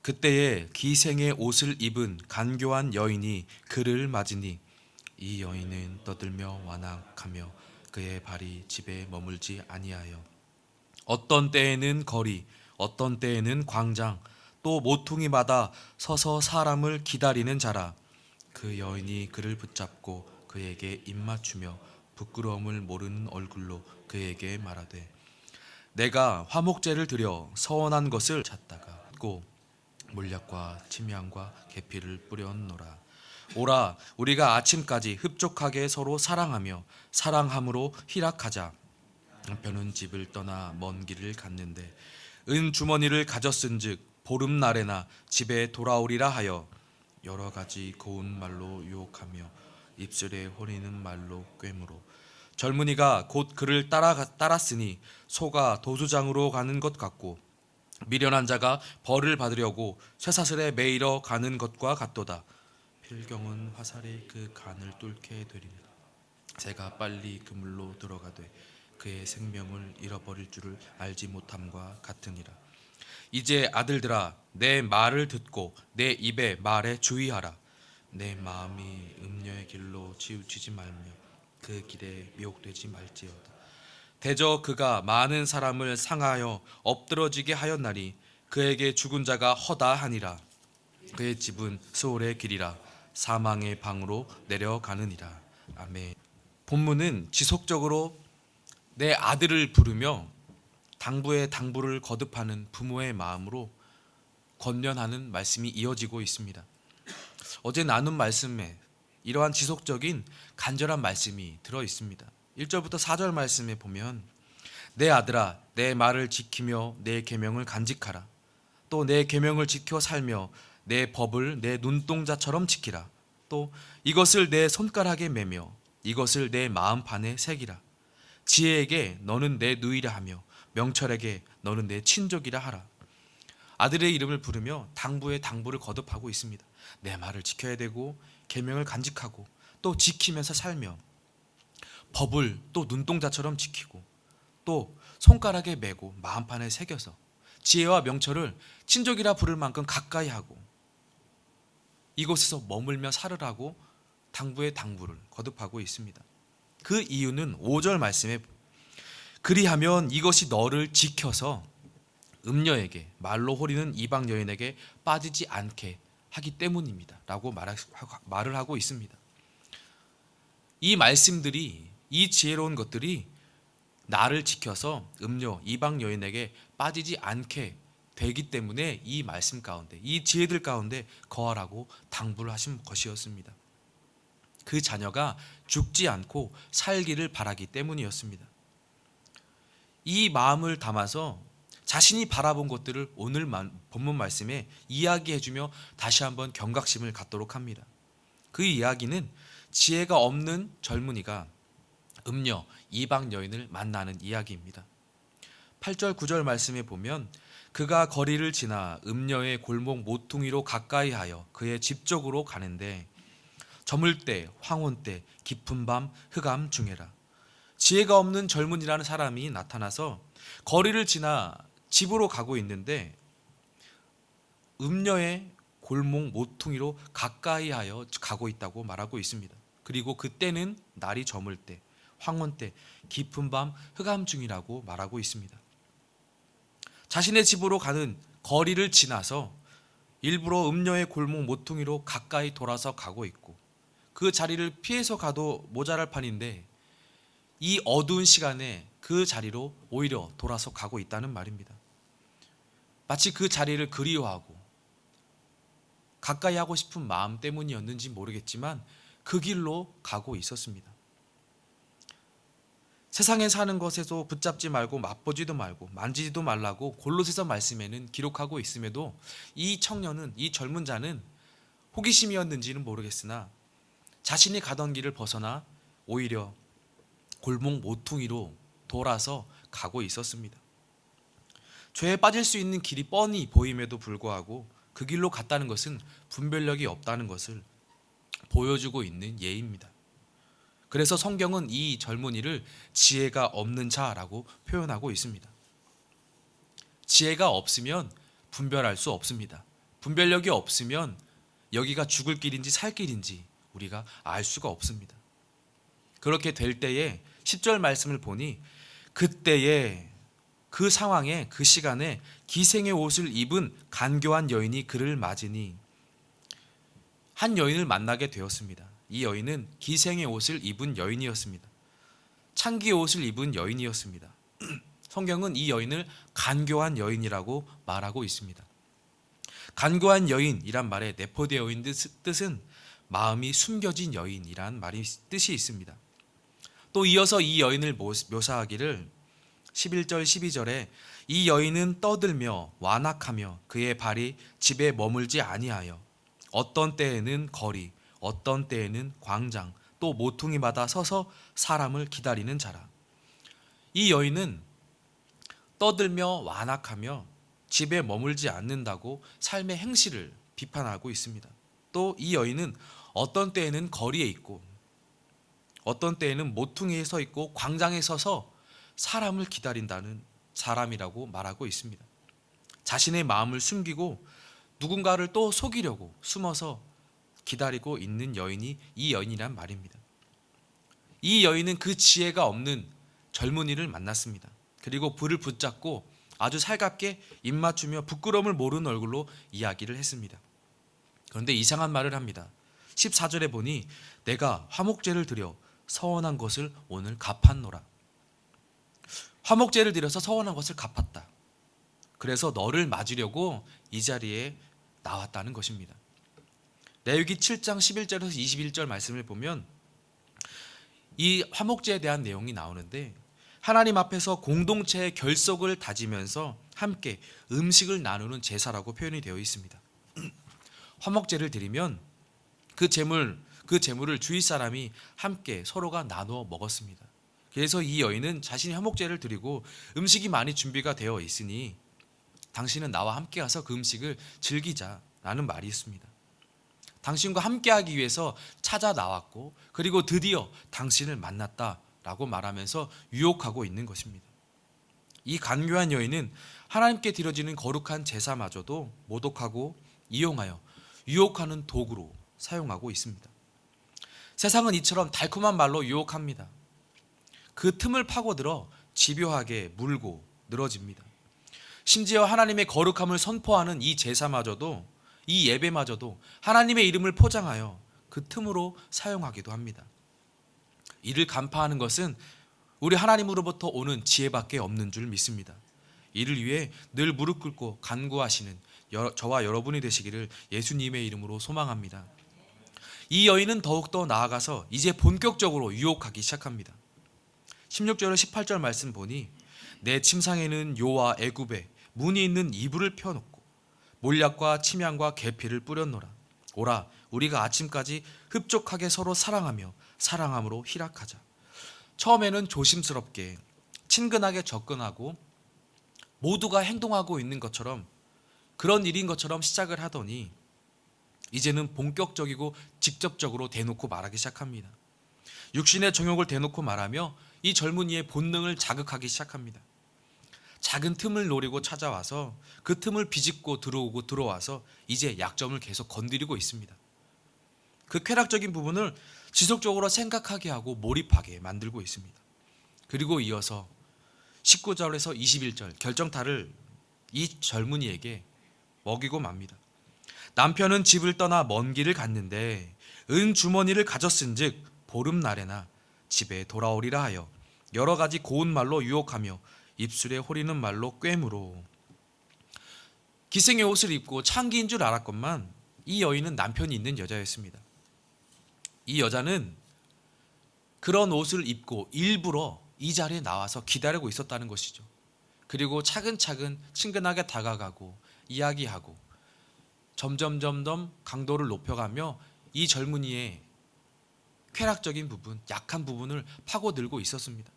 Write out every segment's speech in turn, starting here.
그때에 기생의 옷을 입은 간교한 여인이 그를 맞으니 이 여인은 떠들며 완악하며 그의 발이 집에 머물지 아니하여 어떤 때에는 거리 어떤 때에는 광장 또 모퉁이마다 서서 사람을 기다리는 자라. 그 여인이 그를 붙잡고 그에게 입맞추며 부끄러움을 모르는 얼굴로 그에게 말하되 내가 화목제를 드려 서원한 것을 찾다가 고 몰약과 침향과 계피를 뿌렸노라. 오라 우리가 아침까지 흡족하게 서로 사랑하며 사랑함으로 희락하자. 남편은 집을 떠나 먼 길을 갔는데 은 주머니를 가졌은즉 보름날에나 집에 돌아오리라 하여 여러 가지 고운 말로 유혹하며 입술에 호리는 말로 꿰물어 젊은이가 곧 그를 따랐으니 소가 도수장으로 가는 것 같고 미련한 자가 벌을 받으려고 쇠사슬에 매이러 가는 것과 같도다. 필경은 화살이 그 간을 뚫게 되리니 새가 빨리 그물로 들어가되 그의 생명을 잃어버릴 줄을 알지 못함과 같으니라. 이제 아들들아 내 말을 듣고 내 입의 말에 주의하라. 내 마음이 음녀의 길로 치우치지 말며 그 길에 미혹되지 말지어다. 대저 그가 많은 사람을 상하여 엎드러지게 하였나니 그에게 죽은 자가 허다하니라. 그의 집은 스올의 길이라 사망의 방으로 내려가느니라. 아멘. 본문은 지속적으로 내 아들을 부르며 당부의 당부를 거듭하는 부모의 마음으로 권면하는 말씀이 이어지고 있습니다. 어제 나눈 말씀에 이러한 지속적인 간절한 말씀이 들어 있습니다. 1절부터 4절 말씀에 보면 내 아들아 내 말을 지키며 내 계명을 간직하라. 또 내 계명을 지켜 살며 내 법을 내 눈동자처럼 지키라. 또 이것을 내 손가락에 매며 이것을 내 마음판에 새기라. 지혜에게 너는 내 누이라 하며 명철에게 너는 내 친족이라 하라. 아들의 이름을 부르며 당부의 당부를 거듭하고 있습니다. 내 말을 지켜야 되고 계명을 간직하고 또 지키면서 살며 법을 또 눈동자처럼 지키고 또 손가락에 메고 마음판에 새겨서 지혜와 명철을 친족이라 부를 만큼 가까이 하고 이곳에서 머물며 살으라고 당부의 당부를 거듭하고 있습니다. 그 이유는 5절 말씀에 그리하면 이것이 너를 지켜서 음녀에게 말로 호리는 이방 여인에게 빠지지 않게 하기 때문입니다 라고 말을 하고 있습니다. 이 말씀들이 이 지혜로운 것들이 나를 지켜서 음녀 이방 여인에게 빠지지 않게 되기 때문에 이 말씀 가운데 이 지혜들 가운데 거하라고 당부를 하신 것이었습니다. 그 자녀가 죽지 않고 살기를 바라기 때문이었습니다. 이 마음을 담아서 자신이 바라본 것들을 오늘 본문 말씀에 이야기해주며 다시 한번 경각심을 갖도록 합니다. 그 이야기는 지혜가 없는 젊은이가 음녀 이방 여인을 만나는 이야기입니다. 8절 9절 말씀에 보면 그가 거리를 지나 음녀의 골목 모퉁이로 가까이 하여 그의 집 쪽으로 가는데 저물 때 황혼 때 깊은 밤 흑암 중에라. 지혜가 없는 젊은이라는 사람이 나타나서 거리를 지나 집으로 가고 있는데 음녀의 골목 모퉁이로 가까이 하여 가고 있다고 말하고 있습니다. 그리고 그때는 날이 저물 때 황혼 때 깊은 밤 흑암 중이라고 말하고 있습니다. 자신의 집으로 가는 거리를 지나서 일부러 음녀의 골목 모퉁이로 가까이 돌아서 가고 있고 그 자리를 피해서 가도 모자랄 판인데 이 어두운 시간에 그 자리로 오히려 돌아서 가고 있다는 말입니다. 마치 그 자리를 그리워하고 가까이 하고 싶은 마음 때문이었는지 모르겠지만 그 길로 가고 있었습니다. 세상에 사는 것에서 붙잡지 말고 맛보지도 말고 만지지도 말라고 골로새서 말씀에는 기록하고 있음에도 이 청년은 이 젊은 자는 호기심이었는지는 모르겠으나 자신이 가던 길을 벗어나 오히려 골목 모퉁이로 돌아서 가고 있었습니다. 죄에 빠질 수 있는 길이 뻔히 보임에도 불구하고 그 길로 갔다는 것은 분별력이 없다는 것을 보여주고 있는 예입니다. 그래서 성경은 이 젊은이를 지혜가 없는 자라고 표현하고 있습니다. 지혜가 없으면 분별할 수 없습니다. 분별력이 없으면 여기가 죽을 길인지 살 길인지 우리가 알 수가 없습니다. 그렇게 될 때에 10절 말씀을 보니 그때에 그 상황에 그 시간에 기생의 옷을 입은 간교한 여인이 그를 맞으니 한 여인을 만나게 되었습니다. 이 여인은 기생의 옷을 입은 여인이었습니다. 창기의 옷을 입은 여인이었습니다. 성경은 이 여인을 간교한 여인이라고 말하고 있습니다. 간교한 여인이란 말의 네포되어인 뜻은 마음이 숨겨진 여인이란 뜻이 있습니다. 또 이어서 이 여인을 묘사하기를 11절 12절에 이 여인은 떠들며 완악하며 그의 발이 집에 머물지 아니하여 어떤 때에는 거리 어떤 때에는 광장 또 모퉁이마다 서서 사람을 기다리는 자라. 이 여인은 떠들며 완악하며 집에 머물지 않는다고 삶의 행실을 비판하고 있습니다. 또 이 여인은 어떤 때에는 거리에 있고 어떤 때에는 모퉁이에 서 있고 광장에 서서 사람을 기다린다는 사람이라고 말하고 있습니다. 자신의 마음을 숨기고 누군가를 또 속이려고 숨어서 기다리고 있는 여인이 이 여인이란 말입니다. 이 여인은 그 지혜가 없는 젊은이를 만났습니다. 그리고 불을 붙잡고 아주 살갑게 입맞추며 부끄러움을 모르는 얼굴로 이야기를 했습니다. 그런데 이상한 말을 합니다. 14절에 보니 내가 화목제를 드려 서원한 것을 오늘 갚았노라. 화목제를 드려서 서원한 것을 갚았다. 그래서 너를 맞으려고 이 자리에 나왔다는 것입니다. 레위기 7장 11절에서 21절 말씀을 보면 이 화목제에 대한 내용이 나오는데 하나님 앞에서 공동체의 결속을 다지면서 함께 음식을 나누는 제사라고 표현이 되어 있습니다. 화목제를 드리면 그 제물을 주위 사람이 함께 서로가 나누어 먹었습니다. 그래서 이 여인은 자신이 화목제를 드리고 음식이 많이 준비가 되어 있으니 당신은 나와 함께 가서 그 음식을 즐기자라는 말이 있습니다. 당신과 함께하기 위해서 찾아 나왔고 그리고 드디어 당신을 만났다라고 말하면서 유혹하고 있는 것입니다. 이 간교한 여인은 하나님께 드려지는 거룩한 제사마저도 모독하고 이용하여 유혹하는 도구로 사용하고 있습니다. 세상은 이처럼 달콤한 말로 유혹합니다. 그 틈을 파고들어 집요하게 물고 늘어집니다. 심지어 하나님의 거룩함을 선포하는 이 제사마저도 이 예배마저도 하나님의 이름을 포장하여 그 틈으로 사용하기도 합니다. 이를 간파하는 것은 우리 하나님으로부터 오는 지혜밖에 없는 줄 믿습니다. 이를 위해 늘 무릎 꿇고 간구하시는 저와 여러분이 되시기를 예수님의 이름으로 소망합니다. 이 여인은 더욱더 나아가서 이제 본격적으로 유혹하기 시작합니다. 16절과 18절 말씀 보니 내 침상에는 요와 애굽에 문이 있는 이불을 펴놓고 몰약과 침향과 계피를 뿌렸노라. 오라 우리가 아침까지 흡족하게 서로 사랑하며 사랑함으로 희락하자. 처음에는 조심스럽게 친근하게 접근하고 모두가 행동하고 있는 것처럼 그런 일인 것처럼 시작을 하더니 이제는 본격적이고 직접적으로 대놓고 말하기 시작합니다. 육신의 정욕을 대놓고 말하며 이 젊은이의 본능을 자극하기 시작합니다. 작은 틈을 노리고 찾아와서 그 틈을 비집고 들어와서 이제 약점을 계속 건드리고 있습니다. 그 쾌락적인 부분을 지속적으로 생각하게 하고 몰입하게 만들고 있습니다. 그리고 이어서 19절에서 21절 결정타를 이 젊은이에게 먹이고 맙니다. 남편은 집을 떠나 먼 길을 갔는데 은 주머니를 가졌은즉 보름날에나 집에 돌아오리라 하여 여러 가지 고운 말로 유혹하며 입술에 호리는 말로 꿰므로. 기생의 옷을 입고 창기인 줄 알았건만 이 여인은 남편이 있는 여자였습니다. 이 여자는 그런 옷을 입고 일부러 이 자리에 나와서 기다리고 있었다는 것이죠. 그리고 차근차근 친근하게 다가가고 이야기하고 점점 강도를 높여가며 이 젊은이의 쾌락적인 부분, 약한 부분을 파고들고 있었습니다.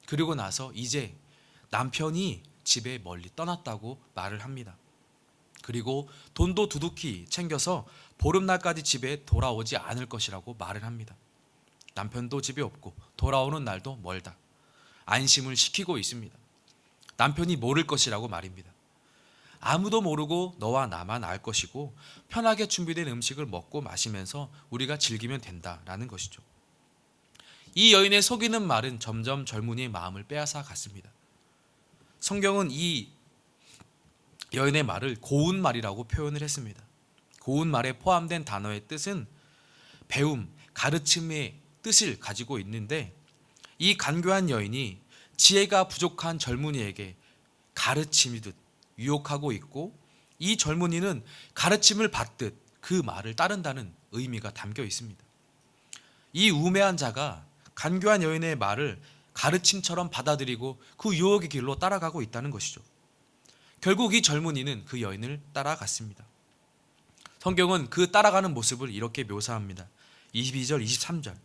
그리고 나서 이제 남편이 집에 멀리 떠났다고 말을 합니다. 그리고 돈도 두둑히 챙겨서 보름날까지 집에 돌아오지 않을 것이라고 말을 합니다. 남편도 집에 없고 돌아오는 날도 멀다. 안심을 시키고 있습니다. 남편이 모를 것이라고 말입니다. 아무도 모르고 너와 나만 알 것이고 편하게 준비된 음식을 먹고 마시면서 우리가 즐기면 된다라는 것이죠. 이 여인의 속이는 말은 점점 젊은이의 마음을 빼앗아 갔습니다. 성경은 이 여인의 말을 고운 말이라고 표현을 했습니다. 고운 말에 포함된 단어의 뜻은 배움, 가르침의 뜻을 가지고 있는데, 이 간교한 여인이 지혜가 부족한 젊은이에게 가르침이듯 유혹하고 있고, 이 젊은이는 가르침을 받듯 그 말을 따른다는 의미가 담겨 있습니다. 이 우매한 자가 간교한 여인의 말을 가르침처럼 받아들이고 그 유혹의 길로 따라가고 있다는 것이죠. 결국 이 젊은이는 그 여인을 따라갔습니다. 성경은 그 따라가는 모습을 이렇게 묘사합니다. 22절, 23절.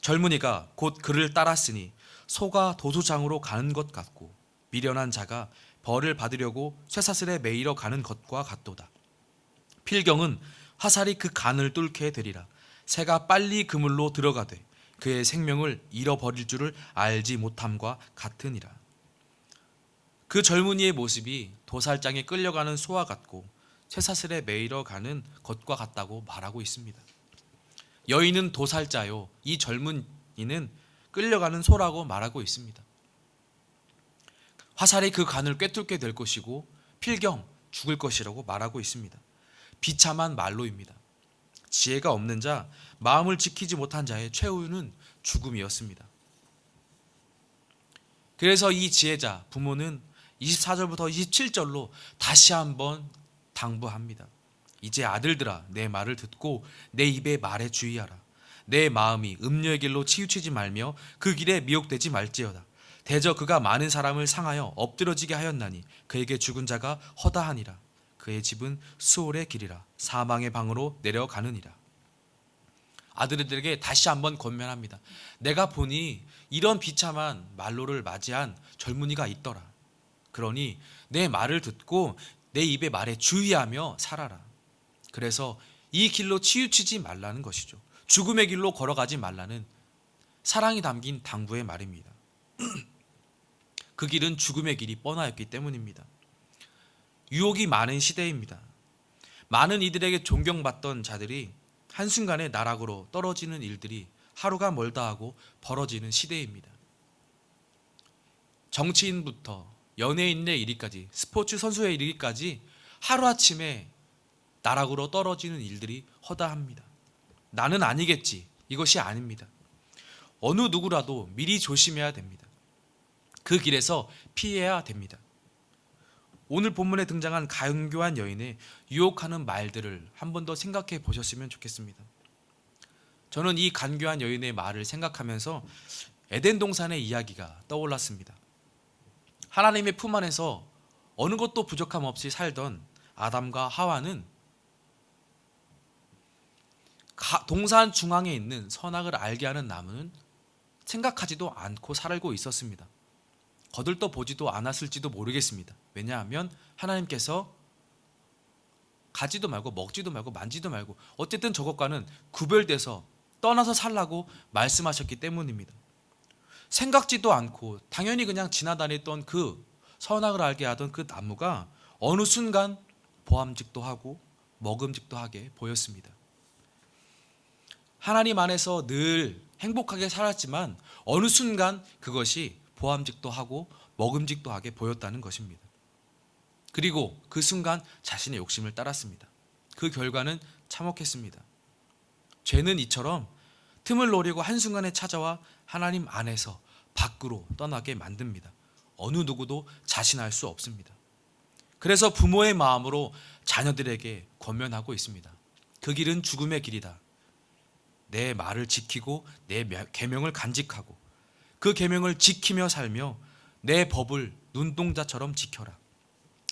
젊은이가 곧 그를 따랐으니 소가 도수장으로 가는 것 같고 미련한 자가 벌을 받으려고 쇠사슬에 매이러 가는 것과 같도다. 필경은 화살이 그 간을 뚫게 되리라. 새가 빨리 그물로 들어가되 그의 생명을 잃어버릴 줄을 알지 못함과 같으니라. 그 젊은이의 모습이 도살장에 끌려가는 소와 같고 쇠사슬에 매이러 가는 것과 같다고 말하고 있습니다. 여인은 도살자요, 이 젊은이는 끌려가는 소라고 말하고 있습니다. 화살이 그 간을 꿰뚫게 될 것이고 필경, 죽을 것이라고 말하고 있습니다. 비참한 말로입니다. 지혜가 없는 자, 마음을 지키지 못한 자의 최후는 죽음이었습니다. 그래서 이 지혜자 부모는 24절부터 27절로 다시 한번 당부합니다. 이제 아들들아, 내 말을 듣고 내 입의 말에 주의하라. 내 마음이 음녀의 길로 치우치지 말며 그 길에 미혹되지 말지어다. 대저 그가 많은 사람을 상하여 엎드러지게 하였나니 그에게 죽은 자가 허다하니라. 그의 집은 수월의 길이라 사망의 방으로 내려가느니라. 아들들에게 다시 한번 권면합니다. 내가 보니 이런 비참한 말로를 맞이한 젊은이가 있더라. 그러니 내 말을 듣고 내 입의 말에 주의하며 살아라. 그래서 이 길로 치우치지 말라는 것이죠. 죽음의 길로 걸어가지 말라는 사랑이 담긴 당부의 말입니다. 그 길은 죽음의 길이 뻔하였기 때문입니다. 유혹이 많은 시대입니다. 많은 이들에게 존경받던 자들이 한순간에 나락으로 떨어지는 일들이 하루가 멀다 하고 벌어지는 시대입니다. 정치인부터 연예인에 이르기까지, 스포츠 선수에 이르기까지 하루아침에 나락으로 떨어지는 일들이 허다합니다. 나는 아니겠지, 이것이 아닙니다. 어느 누구라도 미리 조심해야 됩니다. 그 길에서 피해야 됩니다. 오늘 본문에 등장한 간교한 여인의 유혹하는 말들을 한 번 더 생각해 보셨으면 좋겠습니다. 저는 이 간교한 여인의 말을 생각하면서 에덴 동산의 이야기가 떠올랐습니다. 하나님의 품 안에서 어느 것도 부족함 없이 살던 아담과 하와는 동산 중앙에 있는 선악을 알게 하는 나무는 생각하지도 않고 살고 있었습니다. 거들떠 보지도 않았을지도 모르겠습니다. 왜냐하면 하나님께서 가지도 말고 먹지도 말고 만지도 말고 어쨌든 저것과는 구별돼서 떠나서 살라고 말씀하셨기 때문입니다. 생각지도 않고 당연히 그냥 지나다녔던 그 선악을 알게 하던 그 나무가 어느 순간 보암직도 하고 먹음직도 하게 보였습니다. 하나님 안에서 늘 행복하게 살았지만 어느 순간 그것이 보암직도 하고 먹음직도 하게 보였다는 것입니다. 그리고 그 순간 자신의 욕심을 따랐습니다. 그 결과는 참혹했습니다. 죄는 이처럼 틈을 노리고 한순간에 찾아와 하나님 안에서 밖으로 떠나게 만듭니다. 어느 누구도 자신할 수 없습니다. 그래서 부모의 마음으로 자녀들에게 권면하고 있습니다. 그 길은 죽음의 길이다. 내 말을 지키고 내 계명을 간직하고 그 계명을 지키며 살며 내 법을 눈동자처럼 지켜라.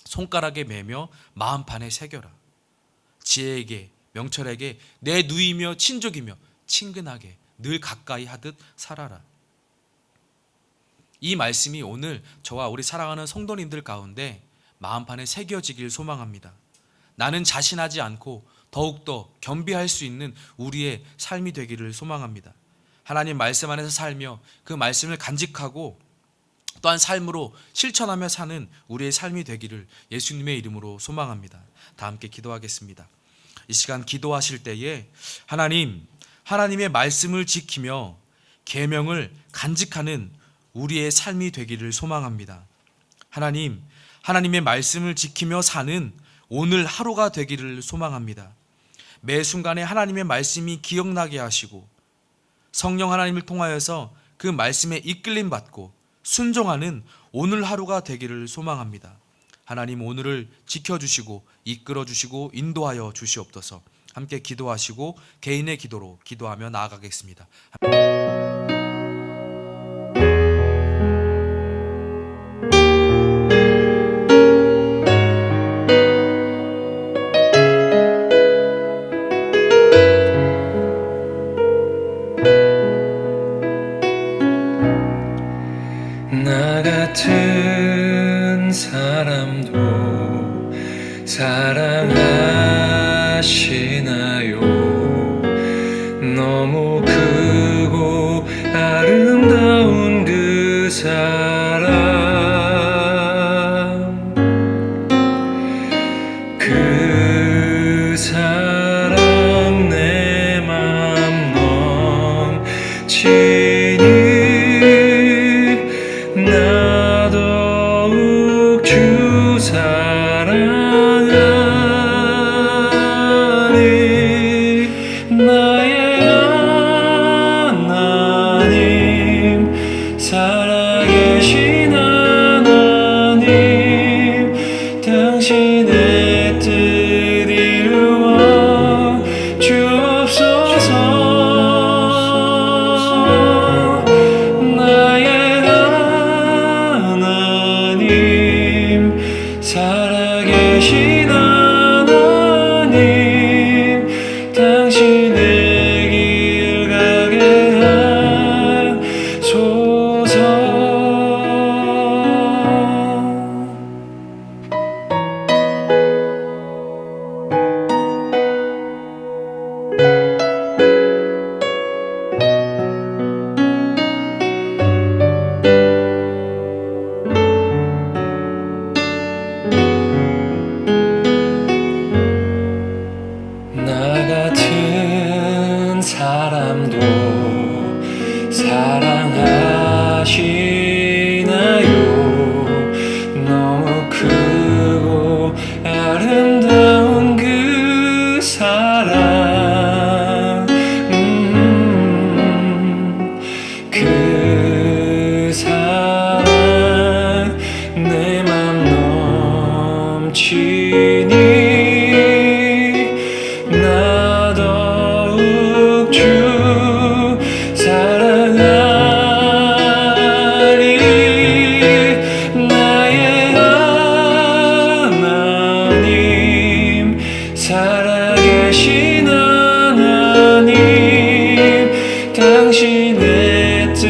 손가락에 매며 마음판에 새겨라. 지혜에게 명철에게 내 누이며 친족이며 친근하게 늘 가까이 하듯 살아라. 이 말씀이 오늘 저와 우리 사랑하는 성도님들 가운데 마음판에 새겨지길 소망합니다. 나는 자신하지 않고 더욱더 겸비할 수 있는 우리의 삶이 되기를 소망합니다. 하나님 말씀 안에서 살며 그 말씀을 간직하고 또한 삶으로 실천하며 사는 우리의 삶이 되기를 예수님의 이름으로 소망합니다. 다 함께 기도하겠습니다. 이 시간 기도하실 때에 하나님의 말씀을 지키며 계명을 간직하는 우리의 삶이 되기를 소망합니다. 하나님의 말씀을 지키며 사는 오늘 하루가 되기를 소망합니다. 매 순간에 하나님의 말씀이 기억나게 하시고 성령 하나님을 통하여서 그 말씀에 이끌림 받고 순종하는 오늘 하루가 되기를 소망합니다. 하나님, 오늘을 지켜주시고 이끌어주시고 인도하여 주시옵소서. 함께 기도하시고 개인의 기도로 기도하며 나아가겠습니다. 나 같은 사람도 사랑하시나요? 너무 크고 아름다운 그 사랑, 그 사랑 내 맘 넘치니 나 더욱 주 사랑하니 나의 하나님, 살아계신 하나님, 당신의 뜻 이루어 주옵소서. 살아계신 하나님, 당신의 길 가게 하소서. 나 같은 사람도 사랑하시나요? 너무 크고 아름다운 그 사랑, 그 사랑 내 맘 넘치니 나 더욱 주 사랑하리. 나의 하나님, 살아계신 하나님, 당신의 뜻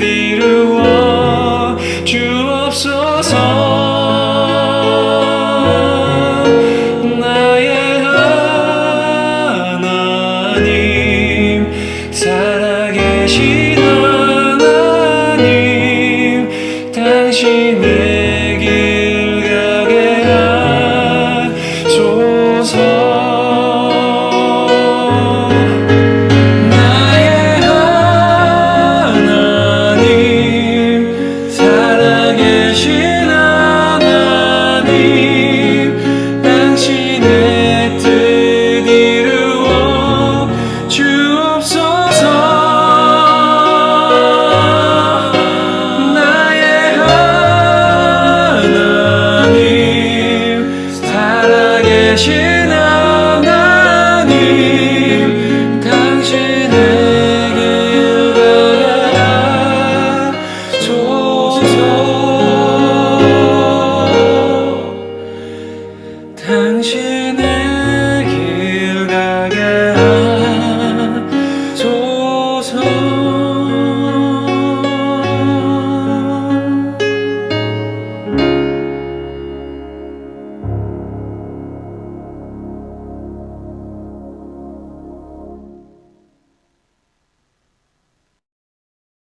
이루어 주옵소서. 살아계신 하나님, 당신의 길 가게 하소서. 나의 하나님, 살아계신 하나님, 당신의 뜻 이루어 주옵소서. 살아계신 하나님, 당신의 길 가게 하소서. 당신